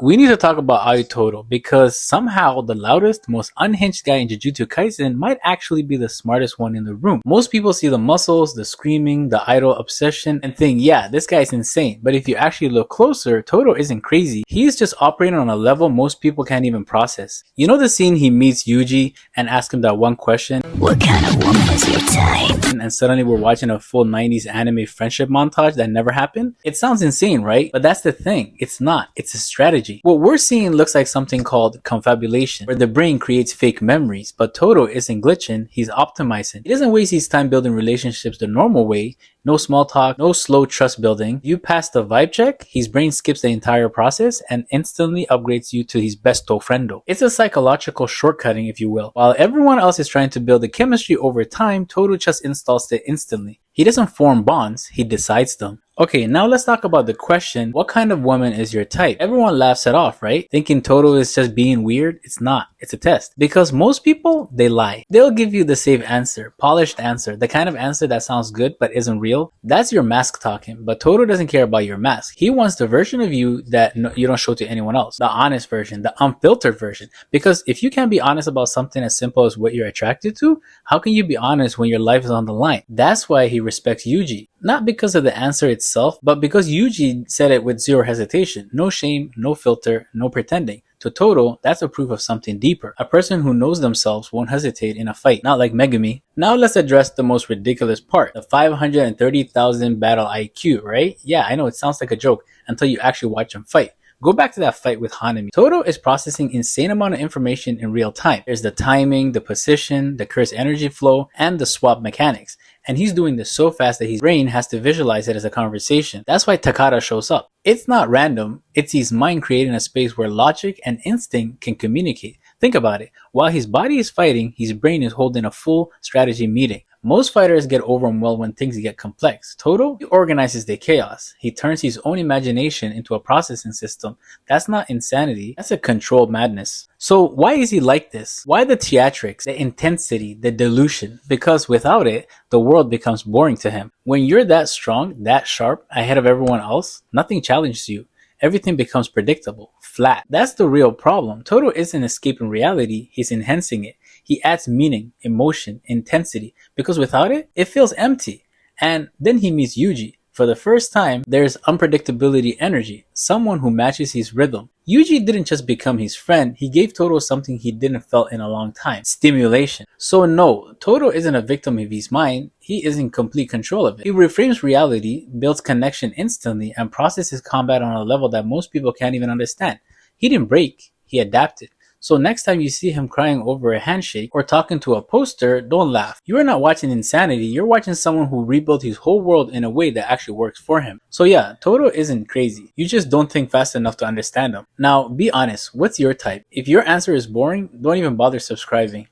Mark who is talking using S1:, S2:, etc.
S1: We need to talk about Aoi Todo because somehow the loudest, most unhinged guy in Jujutsu Kaisen might actually be the smartest one in the room. Most people see the muscles, the screaming, the idol obsession, and think, yeah, this guy's insane. But if you actually look closer, Todo isn't crazy. He's just operating on a level most people can't even process. You know the scene he meets Yuji and asks him that one question?
S2: What kind of woman is your type?
S1: And suddenly we're watching a full 90s anime friendship montage that never happened? It sounds insane, right? But that's the thing. It's not. It's a strategy. What we're seeing looks like something called confabulation, where the brain creates fake memories, but Todo isn't glitching, he's optimizing. He doesn't waste his time building relationships the normal way. No small talk, no slow trust building. You pass the vibe check, his brain skips the entire process and instantly upgrades you to his besto friendo. It's a psychological shortcutting, if you will. While everyone else is trying to build the chemistry over time, Todo just installs it instantly. He doesn't form bonds, he decides them. Okay, now let's talk about the question, what kind of woman is your type? Everyone laughs it off, right? Thinking Todo is just being weird? It's not. It's a test. Because most people, they lie. They'll give you the safe answer, polished answer, the kind of answer that sounds good but isn't real. That's your mask talking, but Todo doesn't care about your mask. He wants the version of you that you don't show to anyone else. The honest version, the unfiltered version. Because if you can't be honest about something as simple as what you're attracted to, how can you be honest when your life is on the line? That's why he respects Yuji. Not because of the answer itself, but because Yuji said it with zero hesitation. No shame, no filter, no pretending. To Todo, that's a proof of something deeper. A person who knows themselves won't hesitate in a fight, not like Megumi. Now let's address the most ridiculous part, the 530,000 battle IQ, right? Yeah, I know it sounds like a joke until you actually watch him fight. Go back to that fight with Hanami. Todo is processing insane amount of information in real time. There's the timing, the position, the curse energy flow, and the swap mechanics. And he's doing this so fast that his brain has to visualize it as a conversation. That's why Takara shows up. It's not random, it's his mind creating a space where logic and instinct can communicate. Think about it. While his body is fighting, his brain is holding a full strategy meeting. Most fighters get overwhelmed when things get complex. Todo, he organizes the chaos. He turns his own imagination into a processing system. That's not insanity, that's a controlled madness. So why is he like this? Why the theatrics, the intensity, the delusion? Because without it, the world becomes boring to him. When you're that strong, that sharp, ahead of everyone else, nothing challenges you. Everything becomes predictable, flat. That's the real problem. Todo isn't escaping reality, he's enhancing it. He adds meaning, emotion, intensity, because without it, it feels empty. And then he meets Yuji. For the first time, there's unpredictability energy, someone who matches his rhythm. Yuji didn't just become his friend, he gave Todo something he didn't felt in a long time, stimulation. So no, Todo isn't a victim of his mind, he is in complete control of it. He reframes reality, builds connection instantly, and processes combat on a level that most people can't even understand. He didn't break, he adapted. So next time you see him crying over a handshake or talking to a poster, don't laugh. You are not watching insanity, you're watching someone who rebuilt his whole world in a way that actually works for him. So yeah, Todo isn't crazy. You just don't think fast enough to understand him. Now, be honest, what's your type? If your answer is boring, don't even bother subscribing.